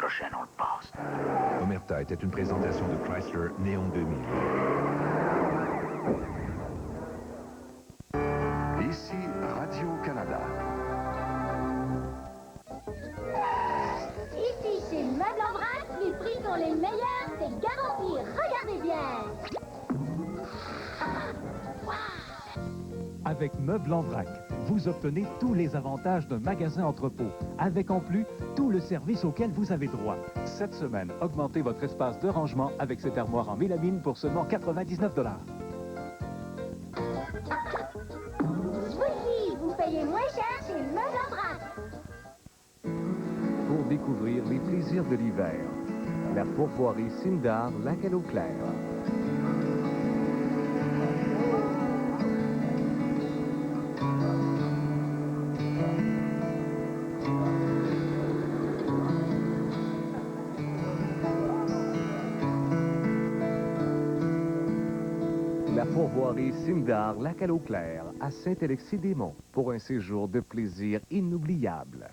prochaine, on le passe. Omerta était une présentation de Chrysler Néon 2000. Ici Radio-Canada. Ici, chez Meubles en Vrac, les prix sont les meilleurs, c'est garanti. Regardez bien. Avec Meubles en Vrac, vous obtenez tous les avantages d'un magasin entrepôt, avec en plus tout le service auquel vous avez droit. Cette semaine, augmentez votre espace de rangement avec cette armoire en mélamine pour seulement 99 $. Voici, vous payez moins cher chez Meubles en Vrac. Pour découvrir les plaisirs de l'hiver, la fourvoirie Sindar Lac-à-l'Eau-Claire. La fourvoirie Sindar Lac-à-l'Eau-Claire à Saint-Alexis-des-Monts pour un séjour de plaisir inoubliable.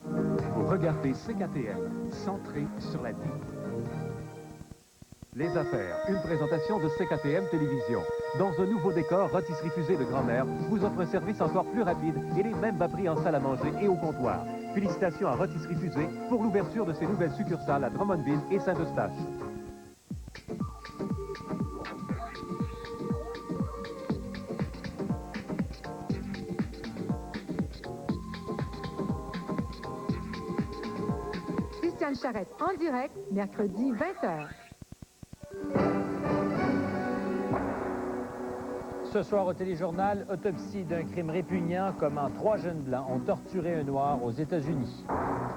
Vous regardez CKTM, centré sur la vie. Les affaires, une présentation de CKTM Télévision. Dans un nouveau décor, Rôtisserie Fusée de Grand-Mère vous offre un service encore plus rapide et les mêmes bas prix en salle à manger et au comptoir. Félicitations à Rôtisserie Fusée pour l'ouverture de ses nouvelles succursales à Drummondville et Saint-Eustache. Christiane Charette en direct, mercredi 20h. Ce soir au téléjournal, autopsie d'un crime répugnant, comment 3 jeunes blancs ont torturé un noir aux États-Unis.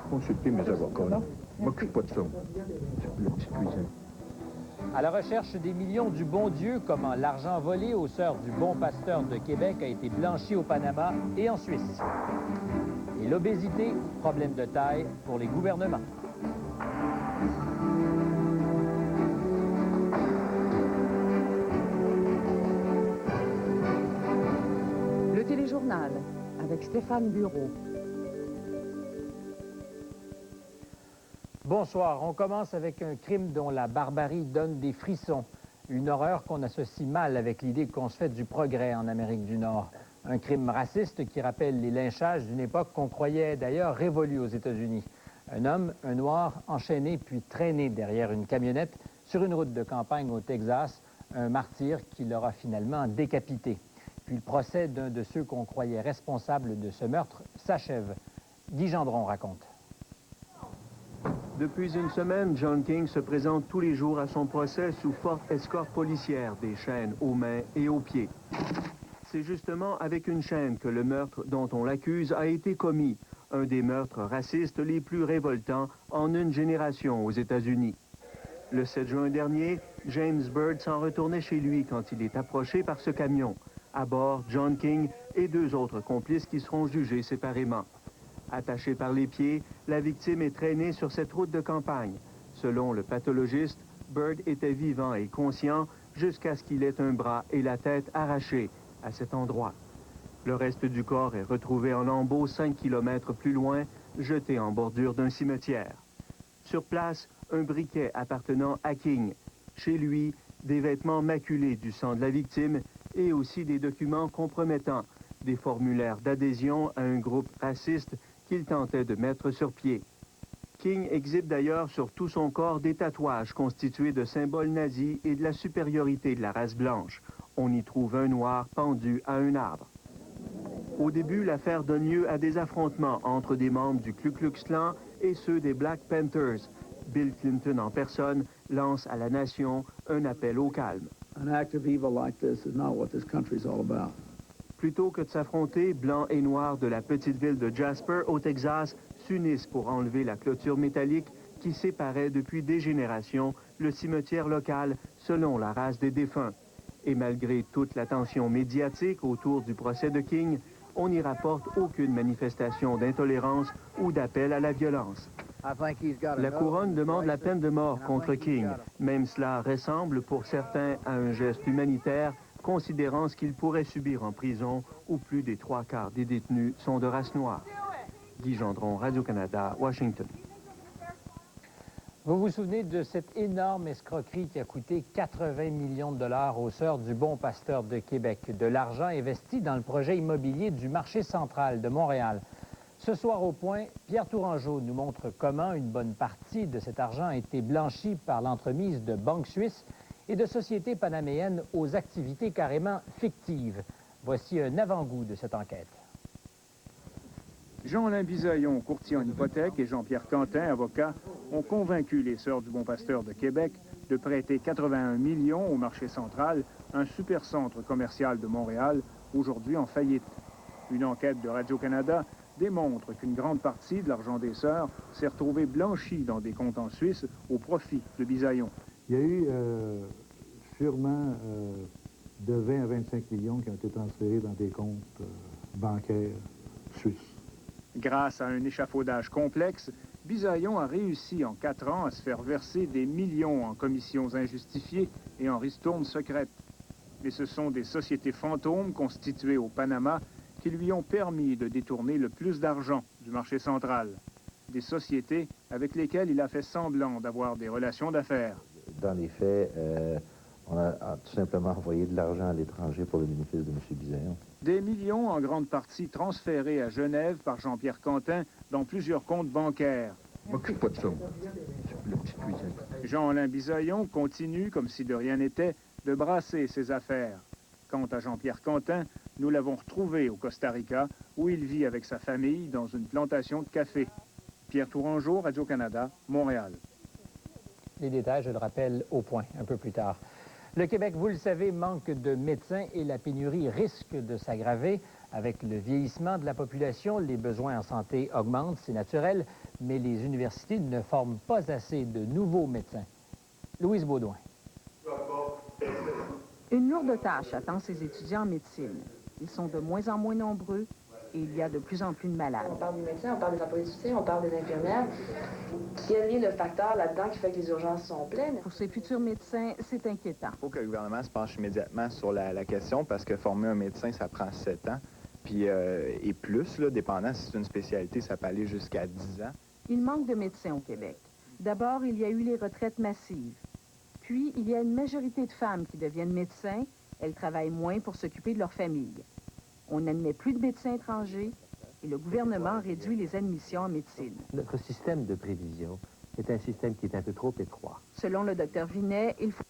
Consultez mes avocats, là. M'occupe pas de ça. Le petit cuisine. À la recherche des millions du bon Dieu, comment l'argent volé aux sœurs du bon pasteur de Québec a été blanchi au Panama et en Suisse. Et l'obésité, problème de taille pour les gouvernements. Le téléjournal avec Stéphane Bureau. Bonsoir, on commence avec un crime dont la barbarie donne des frissons. Une horreur qu'on associe mal avec l'idée qu'on se fait du progrès en Amérique du Nord. Un crime raciste qui rappelle les lynchages d'une époque qu'on croyait d'ailleurs révolue aux États-Unis. Un homme, un noir, enchaîné puis traîné derrière une camionnette sur une route de campagne au Texas, un martyr qui l'aura finalement décapité. Puis le procès d'un de ceux qu'on croyait responsables de ce meurtre s'achève. Guy Gendron raconte. Depuis une semaine, John King se présente tous les jours à son procès sous forte escorte policière, des chaînes aux mains et aux pieds. C'est justement avec une chaîne que le meurtre dont on l'accuse a été commis, un des meurtres racistes les plus révoltants en une génération aux États-Unis. Le 7 juin dernier, James Byrd s'en retournait chez lui quand il est approché par ce camion. À bord, John King et 2 autres complices qui seront jugés séparément. Attaché par les pieds, la victime est traînée sur cette route de campagne. Selon le pathologiste, Byrd était vivant et conscient jusqu'à ce qu'il ait un bras et la tête arrachés à cet endroit. Le reste du corps est retrouvé en lambeaux 5 km plus loin, jeté en bordure d'un cimetière. Sur place, un briquet appartenant à King. Chez lui, des vêtements maculés du sang de la victime et aussi des documents compromettants, des formulaires d'adhésion à un groupe raciste qu'il tentait de mettre sur pied. King exhibe d'ailleurs sur tout son corps des tatouages constitués de symboles nazis et de la supériorité de la race blanche. On y trouve un noir pendu à un arbre. Au début, l'affaire donne lieu à des affrontements entre des membres du Ku Klux Klan et ceux des Black Panthers. Bill Clinton en personne lance à la nation un appel au calme. An act of evil like this is not what this country is all about. Plutôt que de s'affronter, blancs et noirs de la petite ville de Jasper, au Texas, s'unissent pour enlever la clôture métallique qui séparait depuis des générations le cimetière local selon la race des défunts. Et malgré toute l'attention médiatique autour du procès de King, on n'y rapporte aucune manifestation d'intolérance ou d'appel à la violence. La couronne demande la peine de mort contre King. Même cela ressemble pour certains à un geste humanitaire, considérant ce qu'il pourrait subir en prison, où plus des 3/4 des détenus sont de race noire. Guy Gendron, Radio-Canada, Washington. Vous vous souvenez de cette énorme escroquerie qui a coûté 80 millions de dollars aux Sœurs du Bon Pasteur de Québec, de l'argent investi dans le projet immobilier du marché central de Montréal. Ce soir au Point, Pierre Tourangeau nous montre comment une bonne partie de cet argent a été blanchi par l'entremise de banques suisses et de sociétés panaméennes aux activités carrément fictives. Voici un avant-goût de cette enquête. Jean-Alain Bisaillon, courtier en hypothèque, et Jean-Pierre Quentin, avocat, ont convaincu les Sœurs du Bon Pasteur de Québec de prêter 81 millions au marché central, un supercentre commercial de Montréal, aujourd'hui en faillite. Une enquête de Radio-Canada démontre qu'une grande partie de l'argent des Sœurs s'est retrouvée blanchie dans des comptes en Suisse au profit de Bisaillon. Il y a eu sûrement de 20 à 25 millions qui ont été transférés dans des comptes bancaires suisses. Grâce à un échafaudage complexe, Bisaillon a réussi en 4 ans à se faire verser des millions en commissions injustifiées et en ristournes secrètes. Mais ce sont des sociétés fantômes constituées au Panama qui lui ont permis de détourner le plus d'argent du marché central. Des sociétés avec lesquelles il a fait semblant d'avoir des relations d'affaires. Dans les faits, on a tout simplement envoyé de l'argent à l'étranger pour le bénéfice de M. Bisaillon. Des millions en grande partie transférés à Genève par Jean-Pierre Quentin dans plusieurs comptes bancaires. Je m'occupe pas de ça. C'est le petit cuisine. Jean-Alain Bisaillon continue, comme si de rien n'était, de brasser ses affaires. Quant à Jean-Pierre Quentin, nous l'avons retrouvé au Costa Rica, où il vit avec sa famille dans une plantation de café. Pierre Tourangeau, Radio-Canada, Montréal. Les détails, je le rappelle, au Point, un peu plus tard. Le Québec, vous le savez, manque de médecins et la pénurie risque de s'aggraver. Avec le vieillissement de la population, les besoins en santé augmentent, c'est naturel, mais les universités ne forment pas assez de nouveaux médecins. Louise Baudouin. Une lourde tâche attend ces étudiants en médecine. Ils sont de moins en moins nombreux et il y a de plus en plus de malades. On parle des médecins, on parle des employés de soutien, on parle des infirmières. Quel est le facteur là-dedans qui fait que les urgences sont pleines? Pour ces futurs médecins, c'est inquiétant. Il faut que le gouvernement se penche immédiatement sur la question parce que former un médecin, ça prend 7 ans. Puis, et plus, là, dépendant si c'est une spécialité, ça peut aller jusqu'à 10 ans. Il manque de médecins au Québec. D'abord, il y a eu les retraites massives. Puis, il y a une majorité de femmes qui deviennent médecins. Elles travaillent moins pour s'occuper de leur famille. On n'admet plus de médecins étrangers et le gouvernement réduit les admissions en médecine. Notre système de prévision est un système qui est un peu trop étroit. Selon le Dr Vinet, il faut